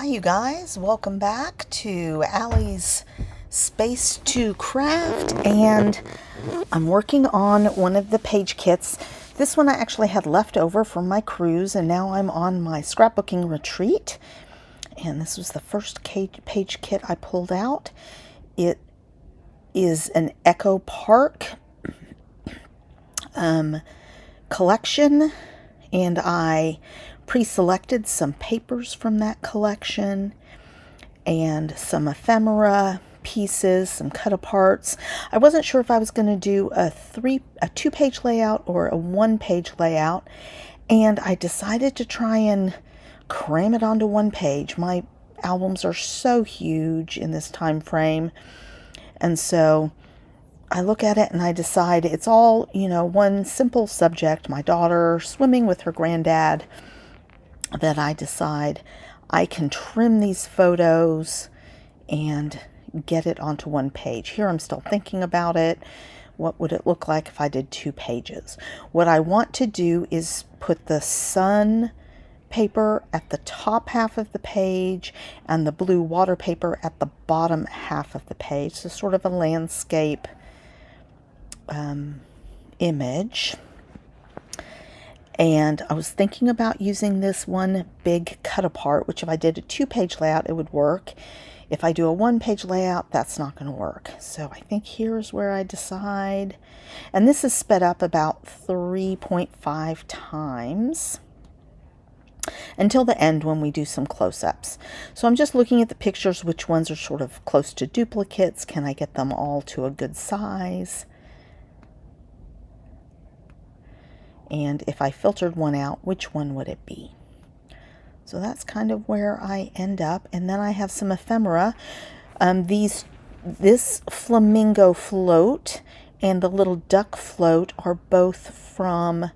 Hi you guys, welcome back to Allie's Space to Craft, and I'm working on one of the page kits. This one I actually had left over from my cruise, and now I'm on my scrapbooking retreat, and this was the first page kit I pulled out. It is an Echo Park collection, and I pre-selected some papers from that collection and some ephemera pieces, some cut aparts. I wasn't sure if I was going to do a 2-page layout or a 1-page layout, and I decided to try and cram it onto 1 page. My albums are so huge in this time frame, and so I look at it and I decide it's all, one simple subject, my daughter swimming with her granddad, that I decide I can trim these photos and get it onto 1 page. Here I'm still thinking about it. What would it look like if I did 2 pages? What I want to do is put the sun paper at the top half of the page and the blue water paper at the bottom half of the page. So sort of a landscape image. And I was thinking about using this one big cut apart, which if I did a 2-page layout, it would work. If I do a 1-page layout, that's not going to work. So I think here's where I decide. And this is sped up about 3.5 times until the end when we do some close-ups. So I'm just looking at the pictures, which ones are sort of close to duplicates. Can I get them all to a good size? And if I filtered one out, which one would it be? So that's kind of where I end up. And then I have some ephemera. This flamingo float and the little duck float are both from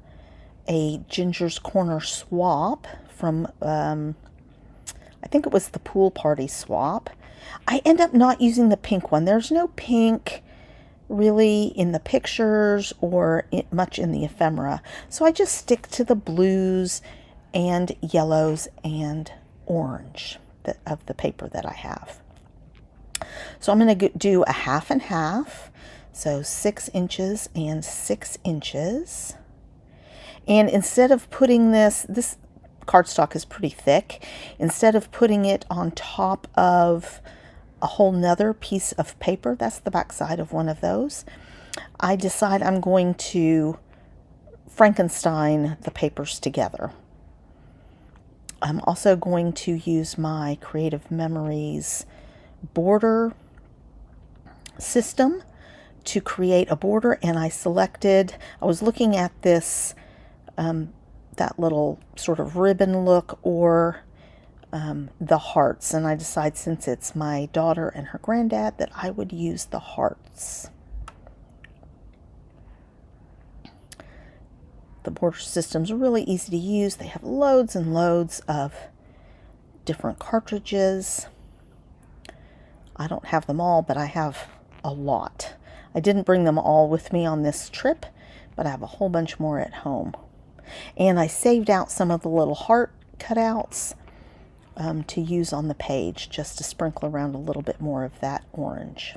a Ginger's Corner swap from, I think it was the pool party swap. I end up not using the pink one. There's no pink really in the pictures or much in the ephemera. So I just stick to the blues and yellows and orange of the paper that I have. So I'm going to do a half and half. So 6 inches and 6 inches. And instead of putting this cardstock is pretty thick. Instead of putting it on top of a whole nother piece of paper, that's the back side of one of those, I decide I'm going to Frankenstein the papers together. I'm also going to use my Creative Memories border system to create a border, and I was looking at this, that little sort of ribbon look or the hearts, and I decide since it's my daughter and her granddad that I would use the hearts. The border systems are really easy to use. They have loads and loads of different cartridges. I don't have them all, but I have a lot. I didn't bring them all with me on this trip, but I have a whole bunch more at home. And I saved out some of the little heart cutouts to use on the page, just to sprinkle around a little bit more of that orange.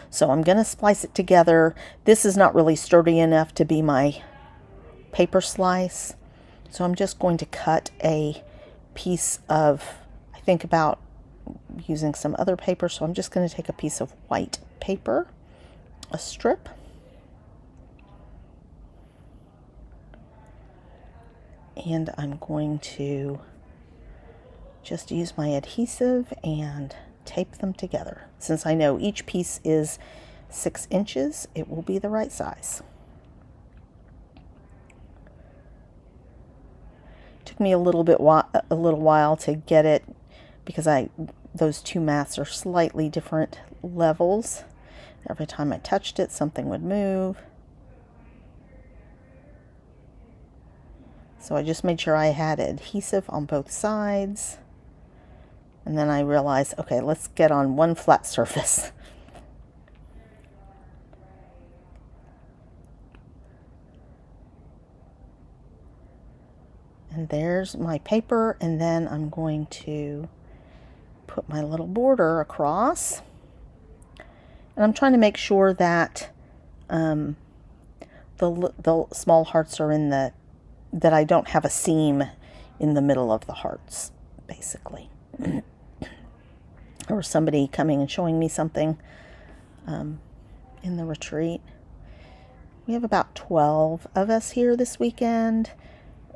So I'm going to splice it together. This is not really sturdy enough to be my paper slice, so I'm just going to cut a piece of, I think about using some other paper, so I'm just going to take a piece of white paper, a strip, and I'm going to just use my adhesive and tape them together. Since I know each piece is 6 inches, it will be the right size. Took me a little while to get it, because those 2 mats are slightly different levels. Every time I touched it, something would move. So I just made sure I had adhesive on both sides. And then I realized, okay, let's get on one flat surface. And there's my paper, and then I'm going to put my little border across. And I'm trying to make sure that the small hearts are in that I don't have a seam in the middle of the hearts, basically. Or somebody coming and showing me something in the retreat. We have about 12 of us here this weekend,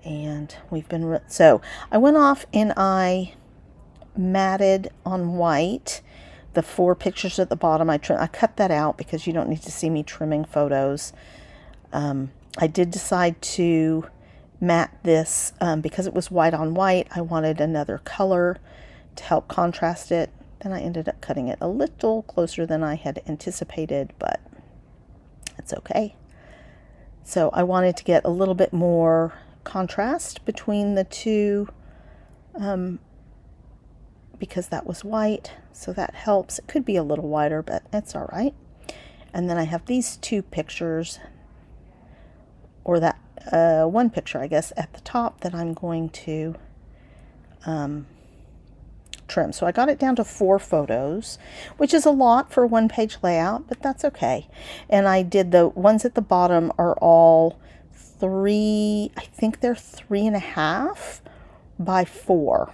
and we've been, so I went off and I matted on white the 4 pictures at the bottom. I cut that out because you don't need to see me trimming photos. I did decide to matte this because it was white on white. I wanted another color to help contrast it. Then I ended up cutting it a little closer than I had anticipated, but it's okay. So I wanted to get a little bit more contrast between the two because that was white, so that helps. It could be a little wider, but it's all right. And then I have these 2 pictures, or that one picture, I guess, at the top that I'm going to trim. So I got it down to 4 photos, which is a lot for a 1-page layout, but that's okay. And I did the ones at the bottom are all 3, I think they're 3.5 by 4-ish.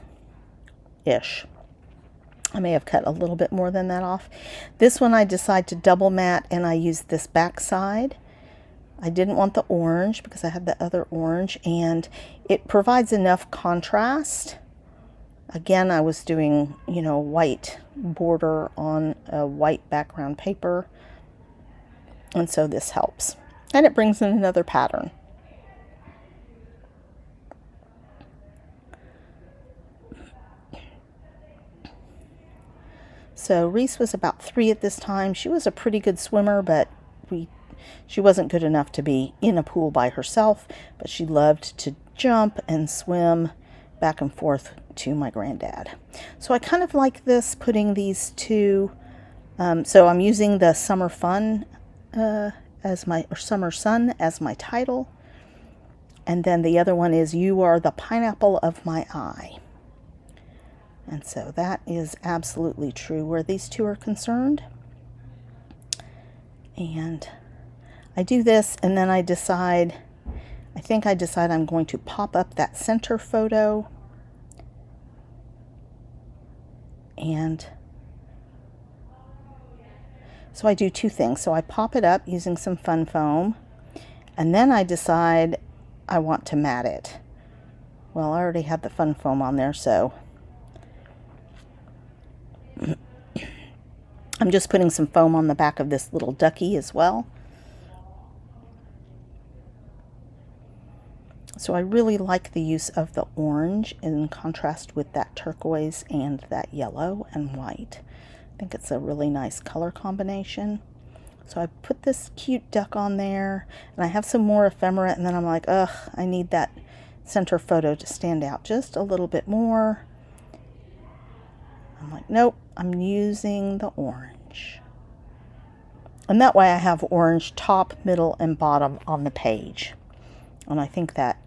I may have cut a little bit more than that off. This one I decided to double matte, and I used this back side. I didn't want the orange because I had the other orange, and it provides enough contrast. Again, I was doing, white border on a white background paper, and so this helps. And it brings in another pattern. So Reese was about 3 at this time. She was a pretty good swimmer, but she wasn't good enough to be in a pool by herself, but she loved to jump and swim back and forth to my granddad. So I kind of like this, putting these 2, so I'm using the Summer Fun or Summer Sun as my title. And then the other one is You Are the Pineapple of My Eye. And so that is absolutely true where these 2 are concerned. And I do this, and then I think I decide I'm going to pop up that center photo. And so I do 2 things. So I pop it up using some fun foam, and then I decide I want to matte it. Well, I already have the fun foam on there, so I'm just putting some foam on the back of this little ducky as well. So I really like the use of the orange in contrast with that turquoise and that yellow and white. I think it's a really nice color combination. So I put this cute duck on there, and I have some more ephemera, and then I'm like, ugh, I need that center photo to stand out just a little bit more. I'm like, nope, I'm using the orange. And that way I have orange top, middle, and bottom on the page. And I think that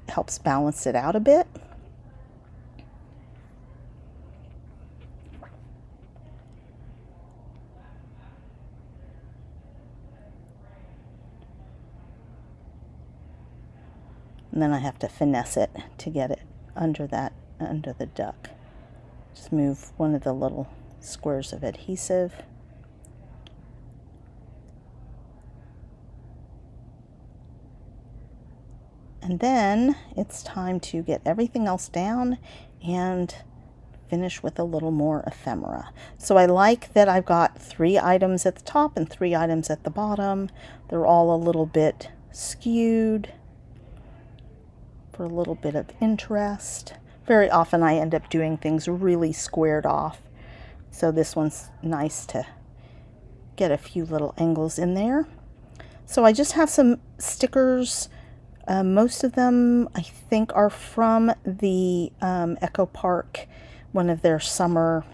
helps balance it out a bit. And then I have to finesse it to get it under the duck. Just move one of the little squares of adhesive. And then it's time to get everything else down and finish with a little more ephemera. So I like that I've got 3 items at the top and 3 items at the bottom. They're all a little bit skewed for a little bit of interest. Very often I end up doing things really squared off. So this one's nice to get a few little angles in there. So I just have some stickers. Most of them I think are from the Echo Park, one of their summer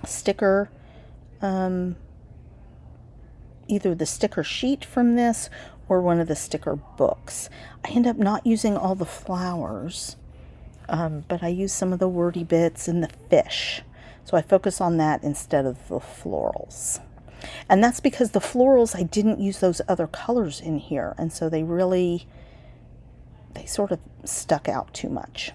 sticker, either the sticker sheet from this or one of the sticker books. I end up not using all the flowers, but I use some of the wordy bits and the fish. So I focus on that instead of the florals. And that's because the florals, I didn't use those other colors in here. And so they sort of stuck out too much.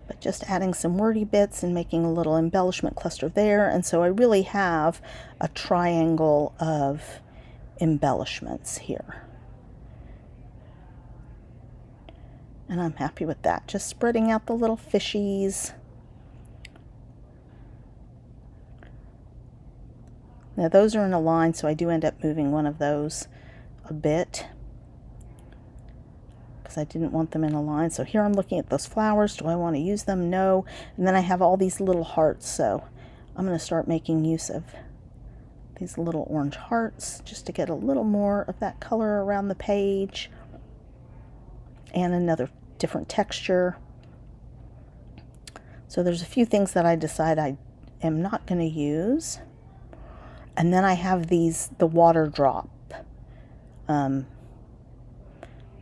But just adding some wordy bits and making a little embellishment cluster there. And so I really have a triangle of embellishments here. And I'm happy with that. Just spreading out the little fishies. Now those are in a line, so I do end up moving one of those a bit because I didn't want them in a line. So here I'm looking at those flowers. Do I want to use them? No. And then I have all these little hearts, so I'm going to start making use of these little orange hearts just to get a little more of that color around the page and another different texture. So there's a few things that I decide I am not going to use. And then I have the water drop, not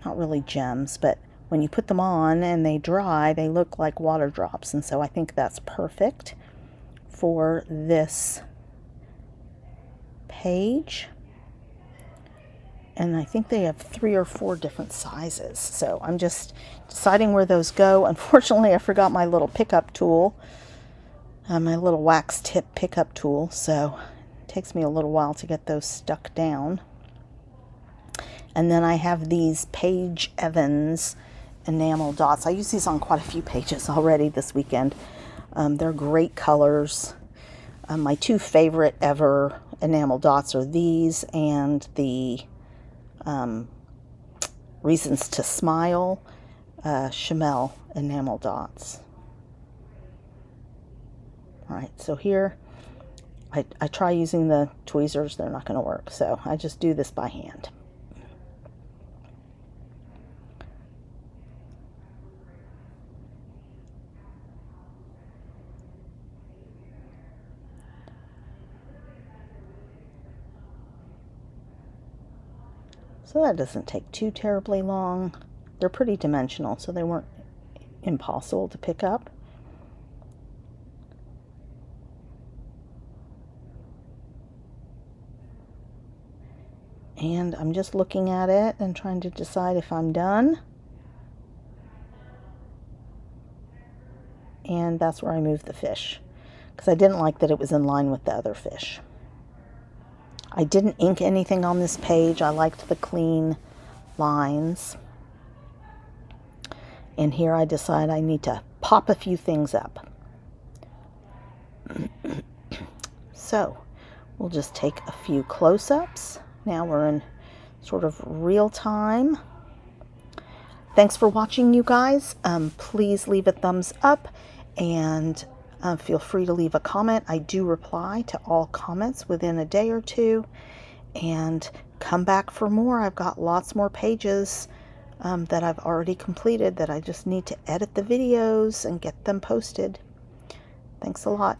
really gems, but when you put them on and they dry, they look like water drops. And so I think that's perfect for this page. And I think they have 3 or 4 different sizes. So I'm just deciding where those go. Unfortunately, I forgot my little pickup tool, my little wax tip pickup tool. So takes me a little while to get those stuck down. And then I have these Paige Evans enamel dots. I use these on quite a few pages already this weekend. They're great colors. My 2 favorite ever enamel dots are these and the Reasons to Smile Chamel enamel dots. All right, so here I try using the tweezers. They're not going to work, so I just do this by hand. So that doesn't take too terribly long. They're pretty dimensional, so they weren't impossible to pick up. And I'm just looking at it and trying to decide if I'm done. And that's where I moved the fish, because I didn't like that it was in line with the other fish. I didn't ink anything on this page. I liked the clean lines. And here I decide I need to pop a few things up. So we'll just take a few close-ups. Now we're in sort of real time. Thanks for watching, you guys. Please leave a thumbs up and feel free to leave a comment. I do reply to all comments within a day or two. And come back for more. I've got lots more pages that I've already completed that I just need to edit the videos and get them posted. Thanks a lot.